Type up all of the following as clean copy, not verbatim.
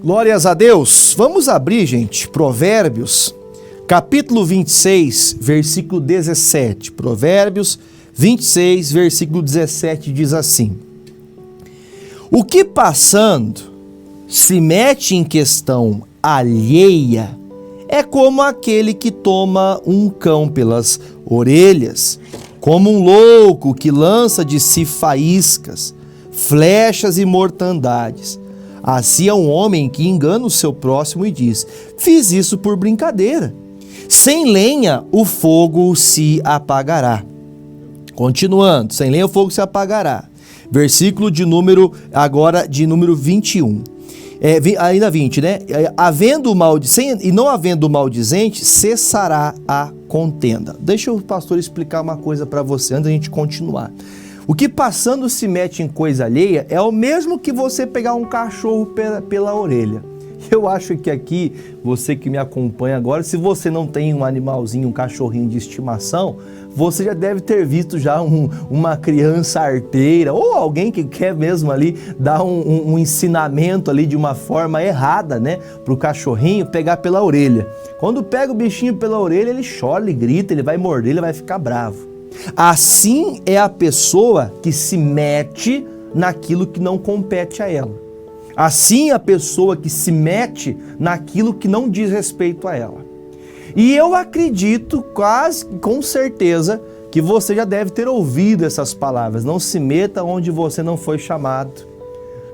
Glórias a Deus. Vamos abrir, gente, Provérbios, capítulo 26, versículo 17. Provérbios 26, versículo 17 diz assim: O que passando se mete em questão alheia é como aquele que toma um cão pelas orelhas, como um louco que lança de si faíscas, flechas e mortandades. Assim é um homem que engana o seu próximo e diz: fiz isso por brincadeira. Sem lenha o fogo se apagará. Continuando, sem lenha o fogo se apagará. Versículo de número 21. Ainda 20, né? E não havendo maldizente, cessará a contenda. Deixa o pastor explicar uma coisa para você antes da gente continuar. O que passando se mete em coisa alheia é o mesmo que você pegar um cachorro pela orelha. Eu acho que aqui, você que me acompanha agora, se você não tem um animalzinho, um cachorrinho de estimação, você já deve ter visto já uma criança arteira ou alguém que quer mesmo ali dar um ensinamento ali de uma forma errada, né? Para o cachorrinho pegar pela orelha. Quando pega o bichinho pela orelha, ele chora, ele grita, ele vai morder, ele vai ficar bravo. Assim é a pessoa que se mete naquilo que não compete a ela. Assim é a pessoa que se mete naquilo que não diz respeito a ela. E eu acredito, quase com certeza, que você já deve ter ouvido essas palavras. Não se meta onde você não foi chamado.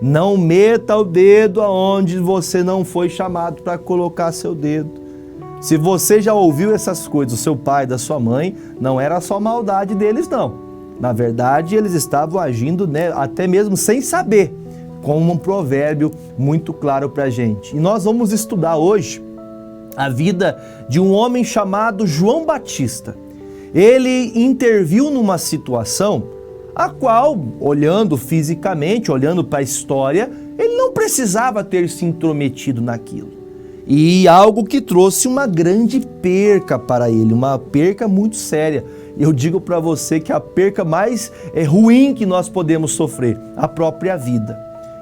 Não meta o dedo aonde você não foi chamado para colocar seu dedo. Se você já ouviu essas coisas do seu pai, da sua mãe, não era só maldade deles, não. Na verdade, eles estavam agindo, né, até mesmo sem saber, como um provérbio muito claro para a gente. E nós vamos estudar hoje a vida de um homem chamado João Batista. Ele interviu numa situação a qual, olhando fisicamente, olhando para a história, ele não precisava ter se intrometido naquilo. E algo que trouxe uma grande perca para ele, uma perca muito séria. Eu digo para você que a perca mais ruim que nós podemos sofrer, a própria vida.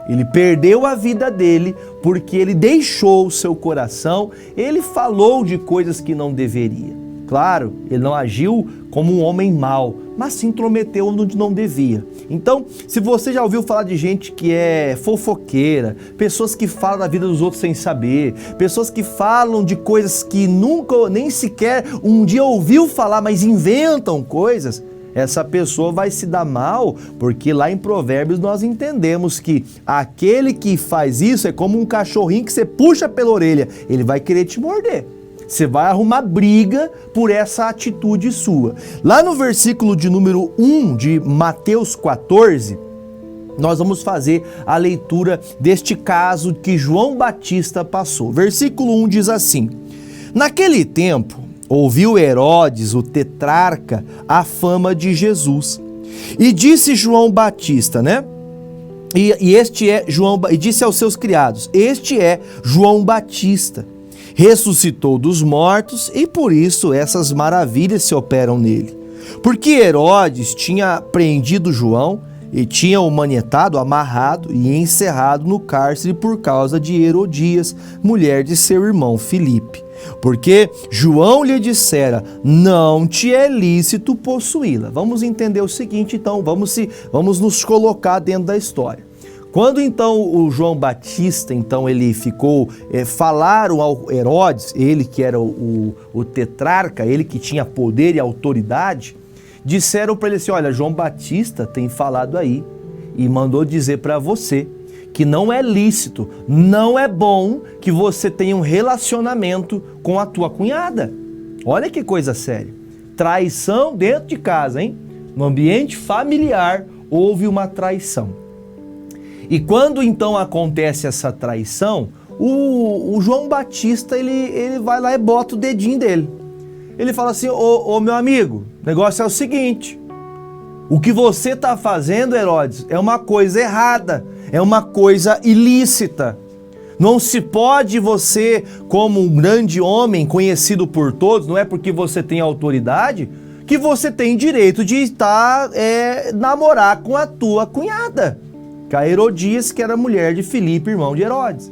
Ele perdeu a vida dele porque ele deixou o seu coração, ele falou de coisas que não deveria. Claro, ele não agiu como um homem mau, mas se intrometeu onde não devia. Então, se você já ouviu falar de gente que é fofoqueira, pessoas que falam da vida dos outros sem saber, pessoas que falam de coisas que nunca, nem sequer um dia ouviu falar, mas inventam coisas, essa pessoa vai se dar mal, porque lá em Provérbios nós entendemos que aquele que faz isso é como um cachorrinho que você puxa pela orelha, ele vai querer te morder. Você vai arrumar briga por essa atitude sua. Lá no versículo de número 1 de Mateus 14, nós vamos fazer a leitura deste caso que João Batista passou. Versículo 1 diz assim: Naquele tempo, ouviu Herodes, o tetrarca, a fama de Jesus. E disse João Batista, né? E disse aos seus criados: Este é João Batista. Ressuscitou dos mortos e por isso essas maravilhas se operam nele. Porque Herodes tinha prendido João e tinha o manietado, amarrado e encerrado no cárcere por causa de Herodias, mulher de seu irmão Filipe. Porque João lhe dissera: não te é lícito possuí-la. Vamos entender o seguinte, então, vamos nos colocar dentro da história. Quando então o João Batista, então ele ficou, falaram ao Herodes, ele que era o tetrarca, ele que tinha poder e autoridade, disseram para ele assim: olha, João Batista tem falado aí e mandou dizer para você que não é lícito, não é bom que você tenha um relacionamento com a tua cunhada. Olha que coisa séria. Traição dentro de casa, hein? No ambiente familiar houve uma traição. E quando então acontece essa traição, o João Batista, ele vai lá e bota o dedinho dele. Ele fala assim: ô meu amigo, o negócio é o seguinte, o que você está fazendo, Herodes, é uma coisa errada, é uma coisa ilícita. Não se pode você, como um grande homem conhecido por todos, não é porque você tem autoridade, que você tem direito de namorar com a tua cunhada. A Herodias, que era mulher de Filipe, irmão de Herodes.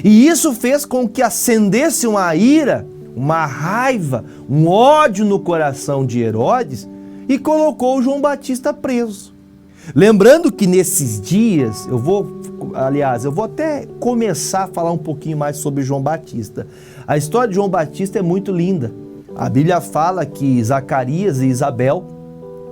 E isso fez com que acendesse uma ira, uma raiva, um ódio no coração de Herodes e colocou João Batista preso. Lembrando que nesses dias, eu vou até começar a falar um pouquinho mais sobre João Batista. A história de João Batista é muito linda. A Bíblia fala que Zacarias e Isabel,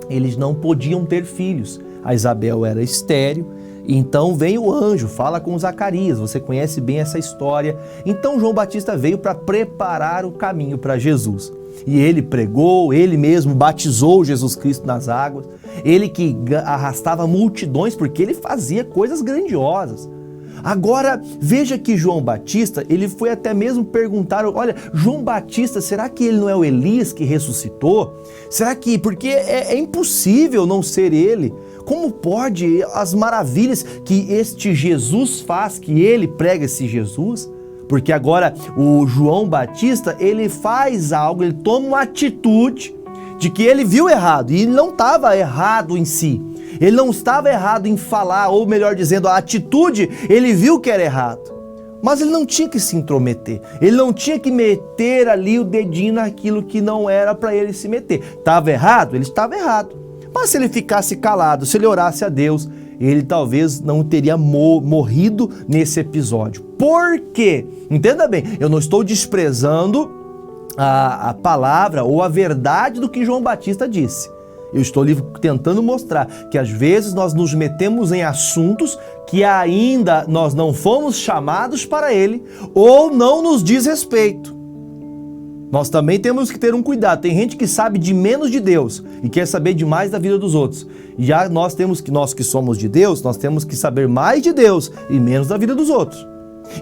eles não podiam ter filhos. A Isabel era estéril, então vem o anjo, fala com Zacarias, você conhece bem essa história. Então João Batista veio para preparar o caminho para Jesus. E ele pregou, ele mesmo batizou Jesus Cristo nas águas, ele que arrastava multidões, porque ele fazia coisas grandiosas. Agora, veja que João Batista, ele foi até mesmo perguntar, olha, João Batista, será que ele não é o Elias que ressuscitou? Será que, porque é impossível não ser ele. Como pode as maravilhas que este Jesus faz, que ele prega esse Jesus? Porque agora o João Batista, ele faz algo, ele toma uma atitude de que ele viu errado, e ele não estava errado em si. Ele não estava errado em falar, ou melhor dizendo, a atitude, ele viu que era errado. Mas ele não tinha que se intrometer, ele não tinha que meter ali o dedinho naquilo que não era para ele se meter. Estava errado? Ele estava errado. Mas se ele ficasse calado, se ele orasse a Deus, ele talvez não teria morrido nesse episódio. Por quê? Entenda bem, eu não estou desprezando a palavra ou a verdade do que João Batista disse. Eu estou tentando mostrar que às vezes nós nos metemos em assuntos que ainda nós não fomos chamados para ele ou não nos diz respeito. Nós também temos que ter um cuidado. Tem gente que sabe de menos de Deus e quer saber demais da vida dos outros. Já nós que somos de Deus, nós temos que saber mais de Deus e menos da vida dos outros.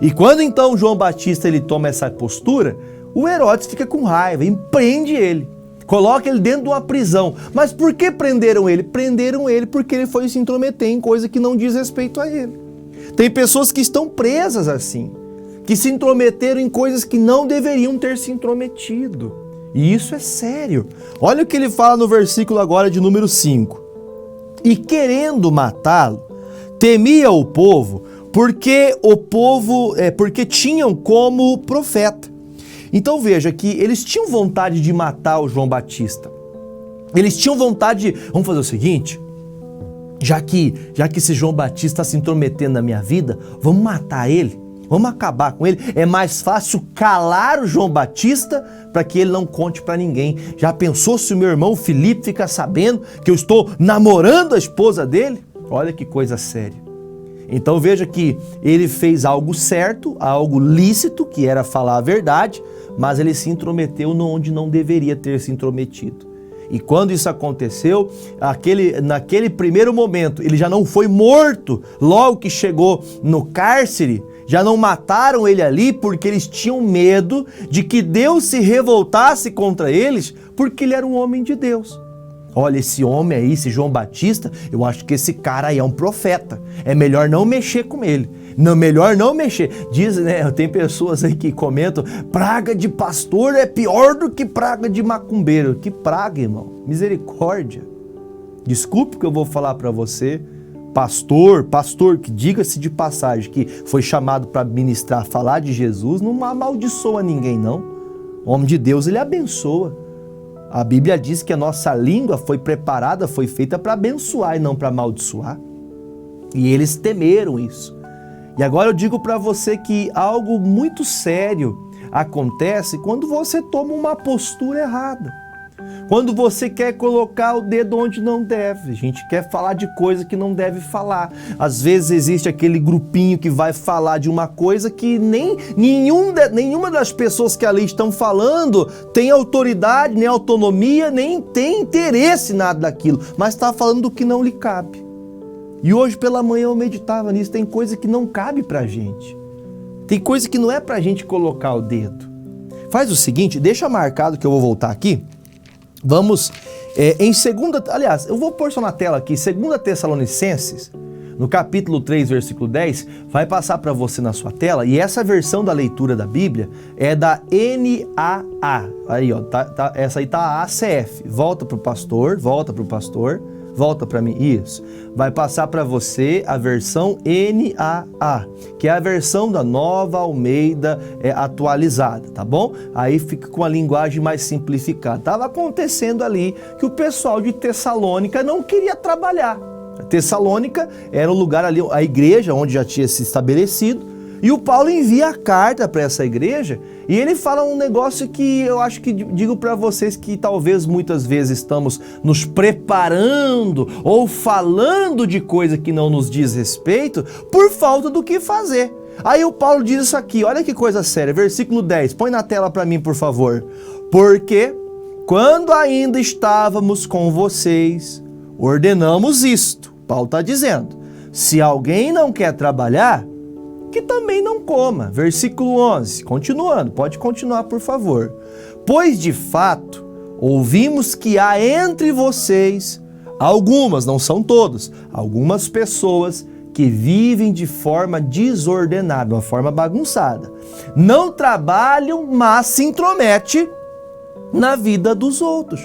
E quando então João Batista ele toma essa postura, o Herodes fica com raiva, prende ele, coloca ele dentro de uma prisão. Mas por que prenderam ele? Prenderam ele porque ele foi se intrometer em coisa que não diz respeito a ele. Tem pessoas que estão presas assim, que se intrometeram em coisas que não deveriam ter se intrometido. E isso é sério. Olha o que ele fala no versículo agora de número 5. E querendo matá-lo, temia o povo, porque tinham como profeta. Então veja que eles tinham vontade de matar o João Batista. Eles tinham vontade de, vamos fazer o seguinte, já que esse João Batista está se intrometendo na minha vida, vamos matar ele. Vamos acabar com ele. É mais fácil calar o João Batista para que ele não conte para ninguém. Já pensou se o meu irmão Felipe fica sabendo que eu estou namorando a esposa dele? Olha que coisa séria. Então veja que ele fez algo certo, algo lícito, que era falar a verdade, mas ele se intrometeu onde não deveria ter se intrometido. E quando isso aconteceu, naquele primeiro momento, ele já não foi morto logo que chegou no cárcere, já não mataram ele ali porque eles tinham medo de que Deus se revoltasse contra eles, porque ele era um homem de Deus. Olha, esse homem aí, esse João Batista, eu acho que esse cara aí é um profeta. É melhor não mexer com ele. Não, melhor não mexer. Dizem, né? Tem pessoas aí que comentam, praga de pastor é pior do que praga de macumbeiro. Que praga, irmão. Misericórdia. Desculpe o que eu vou falar para você. Pastor, que diga-se de passagem, que foi chamado para ministrar, falar de Jesus, não amaldiçoa ninguém, não. O homem de Deus, ele abençoa. A Bíblia diz que a nossa língua foi preparada, foi feita para abençoar e não para amaldiçoar. E eles temeram isso. E agora eu digo para você que algo muito sério acontece quando você toma uma postura errada. Quando você quer colocar o dedo onde não deve, a gente quer falar de coisa que não deve falar. Às vezes existe aquele grupinho que vai falar de uma coisa que nenhuma das pessoas que ali estão falando tem autoridade, nem autonomia, nem tem interesse em nada daquilo, mas está falando do que não lhe cabe. E hoje pela manhã eu meditava nisso, tem coisa que não cabe pra gente. Tem coisa que não é pra gente colocar o dedo. Faz o seguinte, deixa marcado que eu vou voltar aqui. Vamos em eu vou pôr só na tela aqui, 2 Tessalonicenses, no capítulo 3, versículo 10, vai passar para você na sua tela, e essa versão da leitura da Bíblia é da NAA, aí ó, essa aí tá a ACF, volta pro pastor, Volta para mim. Isso. Vai passar para você a versão NAA, que é a versão da Nova Almeida atualizada, tá bom? Aí fica com a linguagem mais simplificada. Estava acontecendo ali que o pessoal de Tessalônica não queria trabalhar. Tessalônica era o lugar ali, a igreja onde já tinha se estabelecido, e o Paulo envia a carta para essa igreja e ele fala um negócio que eu acho que digo para vocês que talvez muitas vezes estamos nos preparando ou falando de coisa que não nos diz respeito por falta do que fazer. Aí o Paulo diz isso aqui, olha que coisa séria, versículo 10, põe na tela para mim por favor. Porque quando ainda estávamos com vocês, ordenamos isto. Paulo está dizendo, se alguém não quer trabalhar, que também não coma. Versículo 11, continuando, pode continuar por favor. Pois de fato, ouvimos que há entre vocês algumas, não são todos, algumas pessoas que vivem de forma desordenada, uma forma bagunçada. Não trabalham, mas se intromete na vida dos outros.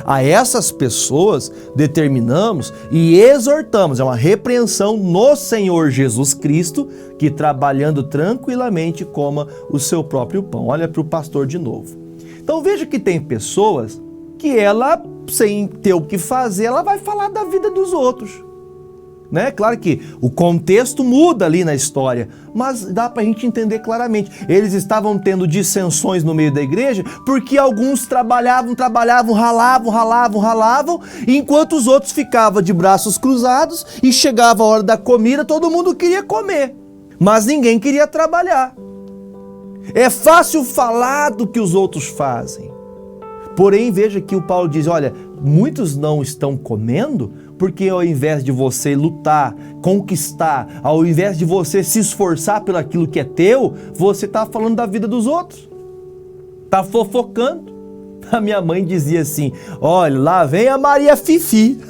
A essas pessoas determinamos e exortamos, é uma repreensão no Senhor Jesus Cristo, que trabalhando tranquilamente coma o seu próprio pão. Olha para o pastor de novo. Então veja que tem pessoas que ela, sem ter o que fazer, ela vai falar da vida dos outros. Né? Claro que o contexto muda ali na história, mas dá para a gente entender claramente. Eles estavam tendo dissensões no meio da igreja porque alguns trabalhavam, ralavam, enquanto os outros ficavam de braços cruzados e chegava a hora da comida, todo mundo queria comer, mas ninguém queria trabalhar. É fácil falar do que os outros fazem. Porém, veja que o Paulo diz, olha, muitos não estão comendo porque ao invés de você lutar, conquistar, ao invés de você se esforçar pelo aquilo que é teu, você está falando da vida dos outros. Está fofocando. A minha mãe dizia assim, olha, lá vem a Maria Fifi.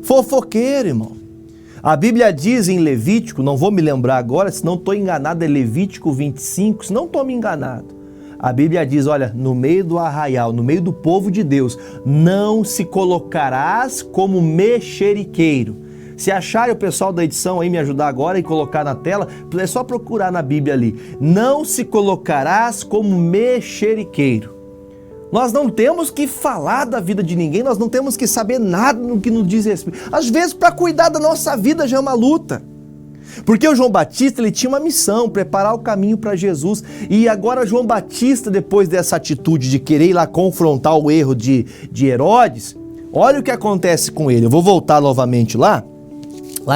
Fofoqueiro, irmão. A Bíblia diz em Levítico, não vou me lembrar agora, se não estou enganado, é Levítico 25, se não estou me enganado. A Bíblia diz, olha, no meio do arraial, no meio do povo de Deus, não se colocarás como mexeriqueiro. Se acharem o pessoal da edição aí me ajudar agora e colocar na tela, é só procurar na Bíblia ali. Não se colocarás como mexeriqueiro. Nós não temos que falar da vida de ninguém, nós não temos que saber nada no que nos diz respeito. Às vezes, para cuidar da nossa vida já é uma luta. Porque o João Batista, ele tinha uma missão, preparar o caminho para Jesus. E agora João Batista, depois dessa atitude de querer ir lá confrontar o erro de Herodes, olha o que acontece com ele. Eu vou voltar novamente lá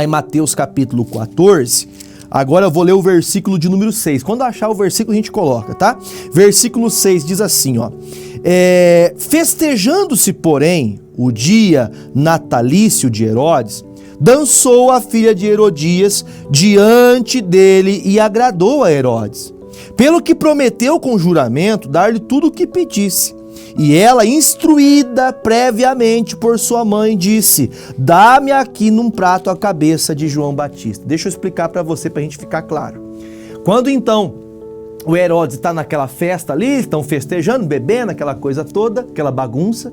em Mateus capítulo 14. Agora eu vou ler o versículo de número 6. Quando achar o versículo a gente coloca, tá? Versículo 6 diz assim, ó. Festejando-se, porém, o dia natalício de Herodes, dançou a filha de Herodias diante dele e agradou a Herodes, pelo que prometeu com juramento dar-lhe tudo o que pedisse. E ela, instruída previamente por sua mãe, disse, dá-me aqui num prato a cabeça de João Batista. Deixa eu explicar para você, para a gente ficar claro. Quando então o Herodes está naquela festa ali, estão festejando, bebendo, aquela coisa toda, aquela bagunça,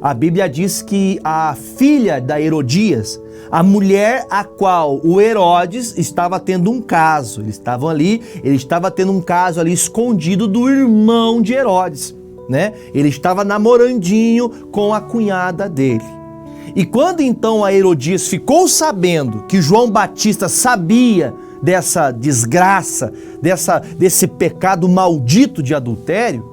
a Bíblia diz que a filha da Herodias, a mulher a qual o Herodes estava tendo um caso, ele estava tendo um caso ali escondido do irmão de Herodes, né? Ele estava namorandinho com a cunhada dele. E quando então a Herodias ficou sabendo que João Batista sabia dessa desgraça, desse pecado maldito de adultério,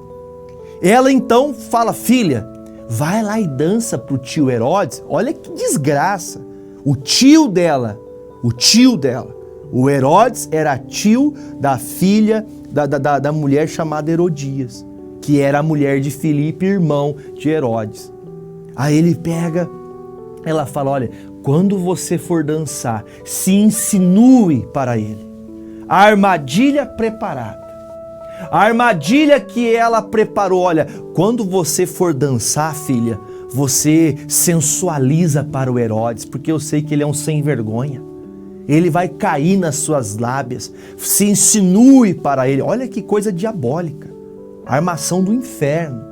ela então fala, filha, vai lá e dança pro tio Herodes. Olha que desgraça. O tio dela, o Herodes era tio da filha da mulher chamada Herodias, que era a mulher de Filipe, irmão de Herodes. Aí ele pega, ela fala, olha, quando você for dançar, se insinue para ele. A armadilha preparada. A armadilha que ela preparou, olha, quando você for dançar, filha, você sensualiza para o Herodes, porque eu sei que ele é um sem vergonha. Ele vai cair nas suas lábias, se insinue para ele. Olha que coisa diabólica, armação do inferno.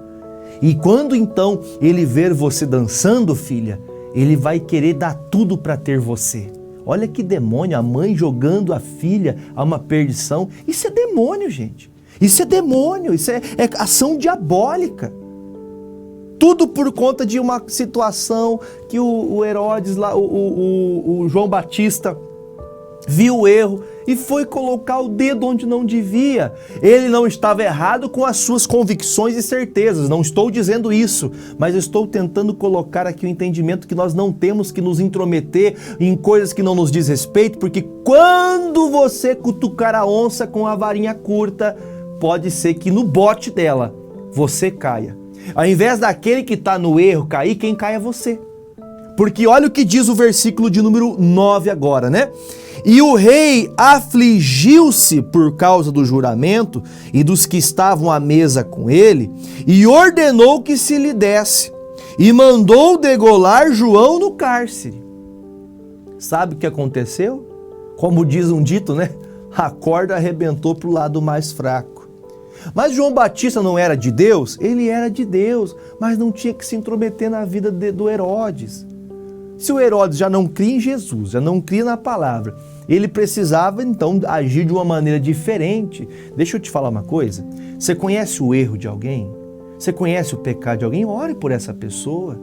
E quando então ele ver você dançando, filha, ele vai querer dar tudo para ter você. Olha que demônio, a mãe jogando a filha a uma perdição. Isso é demônio, gente. Isso é demônio, isso é ação diabólica. Tudo por conta de uma situação que o Herodes, lá, o João Batista, viu o erro e foi colocar o dedo onde não devia. Ele não estava errado com as suas convicções e certezas, não estou dizendo isso, mas eu estou tentando colocar aqui o entendimento que nós não temos que nos intrometer em coisas que não nos diz respeito, porque quando você cutucar a onça com a varinha curta, pode ser que no bote dela você caia. Ao invés daquele que está no erro cair, quem cai é você. Porque olha o que diz o versículo de número 9 agora, né? E o rei afligiu-se por causa do juramento e dos que estavam à mesa com ele, e ordenou que se lhe desse, e mandou degolar João no cárcere. Sabe o que aconteceu? Como diz um dito, né? A corda arrebentou para o lado mais fraco. Mas João Batista não era de Deus? Ele era de Deus, mas não tinha que se intrometer na vida do Herodes. Se o Herodes já não cria em Jesus, já não cria na palavra, ele precisava então agir de uma maneira diferente. Deixa eu te falar uma coisa, você conhece o erro de alguém? Você conhece o pecado de alguém? Ore por essa pessoa.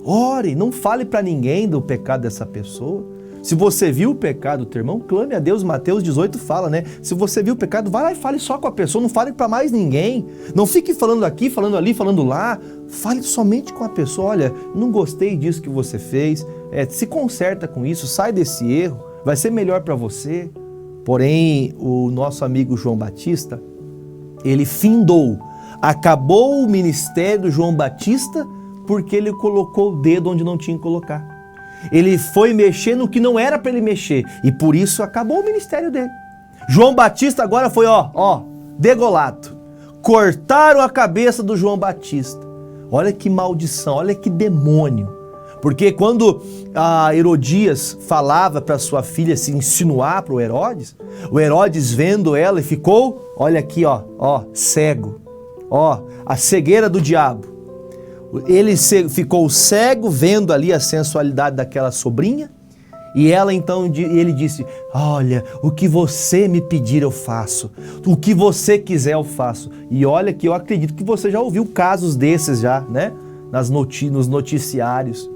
Ore, não fale para ninguém do pecado dessa pessoa. Se você viu o pecado do teu irmão, clame a Deus. Mateus 18 fala, né? Se você viu o pecado, vai lá e fale só com a pessoa, não fale para mais ninguém. Não fique falando aqui, falando ali, falando lá. Fale somente com a pessoa. Olha, não gostei disso que você fez. Se conserta com isso, sai desse erro, vai ser melhor para você. Porém, o nosso amigo João Batista, ele findou, acabou o ministério do João Batista porque ele colocou o dedo onde não tinha que colocar. Ele foi mexer no que não era para ele mexer e por isso acabou o ministério dele. João Batista agora foi, degolado. Cortaram a cabeça do João Batista. Olha que maldição, olha que demônio. Porque quando a Herodias falava para sua filha se insinuar para o Herodes vendo ela e ficou, olha aqui, cego. A cegueira do diabo. Ele ficou cego vendo ali a sensualidade daquela sobrinha e ela então, ele disse, olha, o que você me pedir eu faço, o que você quiser eu faço. E olha que eu acredito que você já ouviu casos desses já, né? Nos noticiários.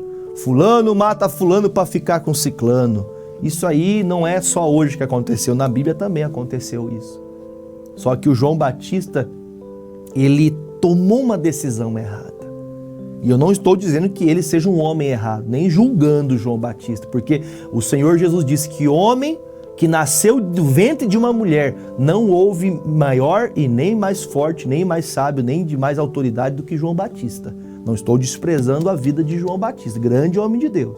Fulano mata fulano para ficar com ciclano. Isso aí não é só hoje que aconteceu, na Bíblia também aconteceu isso. Só que o João Batista, ele tomou uma decisão errada. E eu não estou dizendo que ele seja um homem errado, nem julgando João Batista, porque o Senhor Jesus disse que homem que nasceu do ventre de uma mulher não houve maior e nem mais forte, nem mais sábio, nem de mais autoridade do que João Batista. Não estou desprezando a vida de João Batista, grande homem de Deus.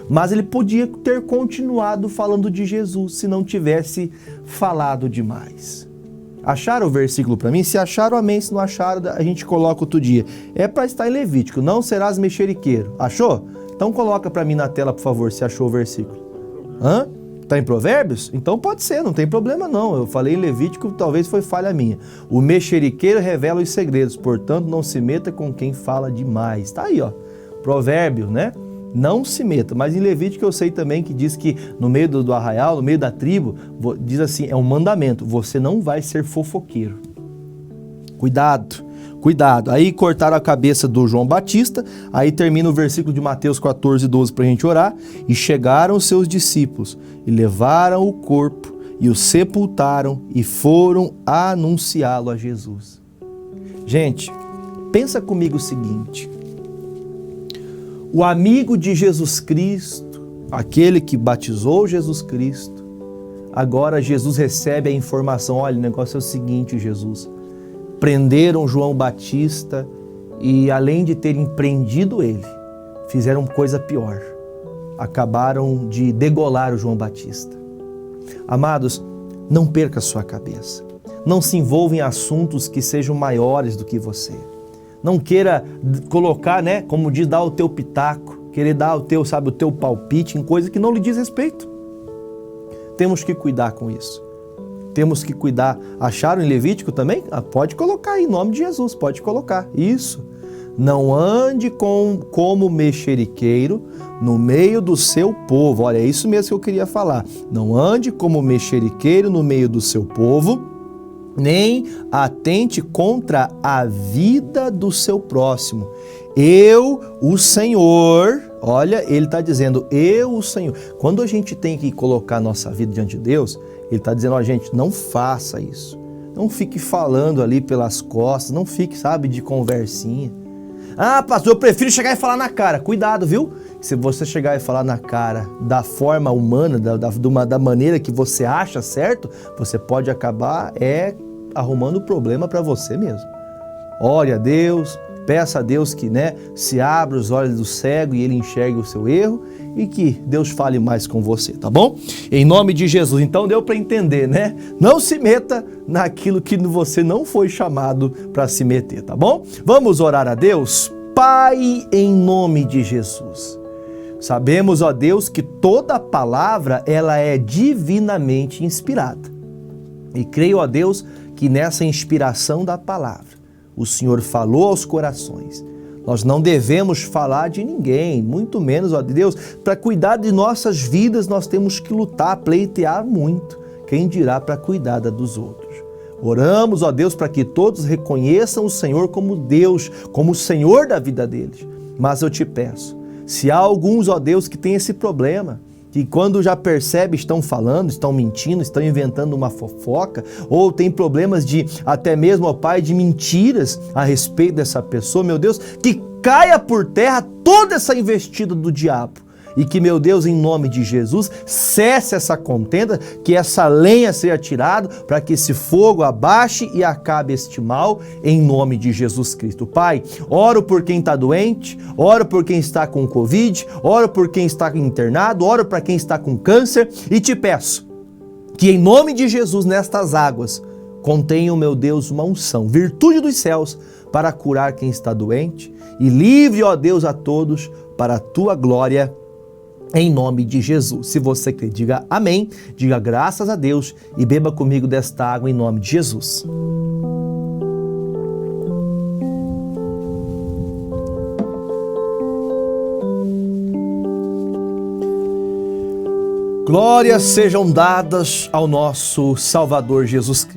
Mas ele podia ter continuado falando de Jesus se não tivesse falado demais. Acharam o versículo para mim? Se acharam, amém. Se não acharam, a gente coloca outro dia. É para estar em Levítico. Não serás mexeriqueiro. Achou? Então coloca para mim na tela, por favor, se achou o versículo. Está em Provérbios? Então pode ser, não tem problema não. Eu falei em Levítico, talvez foi falha minha. O mexeriqueiro revela os segredos, portanto não se meta com quem fala demais. Está aí, Provérbio, né? Não se meta, mas em Levítico eu sei também que diz que no meio do arraial, no meio da tribo, diz assim, é um mandamento, você não vai ser fofoqueiro. Cuidado, cuidado. Aí cortaram a cabeça do João Batista, aí termina o versículo de Mateus 14, 12 para a gente orar, e chegaram os seus discípulos e levaram o corpo e o sepultaram e foram anunciá-lo a Jesus. Gente, pensa comigo o seguinte, o amigo de Jesus Cristo, aquele que batizou Jesus Cristo, agora Jesus recebe a informação, olha, o negócio é o seguinte, Jesus, prenderam João Batista e além de terem prendido ele, fizeram coisa pior, acabaram de degolar o João Batista. Amados, não perca a sua cabeça, não se envolva em assuntos que sejam maiores do que você. Não queira colocar, né, como diz, dar o teu pitaco, querer dar o teu palpite em coisa que não lhe diz respeito. Temos que cuidar com isso. Temos que cuidar. Acharam em Levítico também? Pode colocar aí, em nome de Jesus, pode colocar. Isso. não ande como mexeriqueiro no meio do seu povo. Olha, é isso mesmo que eu queria falar. Não ande como mexeriqueiro no meio do seu povo, nem atente contra a vida do seu próximo. Eu, o Senhor, olha, ele está dizendo, eu, o Senhor. Quando a gente tem que colocar a nossa vida diante de Deus, ele está dizendo, ó, gente, não faça isso. Não fique falando ali pelas costas, não fique, sabe, de conversinha. Ah, pastor, eu prefiro chegar e falar na cara. Cuidado, viu? Se você chegar e falar na cara da forma humana, da maneira que você acha certo, você pode acabar arrumando problema para você mesmo. Ore a Deus, peça a Deus que, se abra os olhos do cego e ele enxergue o seu erro e que Deus fale mais com você, tá bom? Em nome de Jesus. Então deu para entender, né? Não se meta naquilo que você não foi chamado para se meter, tá bom? Vamos orar a Deus? Pai, em nome de Jesus. Sabemos, ó Deus, que toda palavra ela é divinamente inspirada. E creio, ó Deus, que nessa inspiração da palavra, o Senhor falou aos corações. Nós não devemos falar de ninguém, muito menos, ó Deus, para cuidar de nossas vidas nós temos que lutar, pleitear muito. Quem dirá para cuidar dos outros? Oramos, ó Deus, para que todos reconheçam o Senhor como Deus, como o Senhor da vida deles. Mas eu te peço, se há alguns, ó Deus, que têm esse problema, que quando já percebe estão falando, estão mentindo, estão inventando uma fofoca, ou tem problemas de, até mesmo, ó Pai, de mentiras a respeito dessa pessoa, meu Deus, que caia por terra toda essa investida do diabo. E que, meu Deus, em nome de Jesus, cesse essa contenda, que essa lenha seja tirada, para que esse fogo abaixe e acabe este mal, em nome de Jesus Cristo. Pai, oro por quem está doente, oro por quem está com Covid, oro por quem está internado, oro para quem está com câncer, e te peço que, em nome de Jesus, nestas águas, contenham, meu Deus, uma unção, virtude dos céus, para curar quem está doente, e livre, ó Deus, a todos, para a tua glória, em nome de Jesus. Se você crê, diga amém, diga graças a Deus e beba comigo desta água em nome de Jesus. Glórias sejam dadas ao nosso Salvador Jesus Cristo.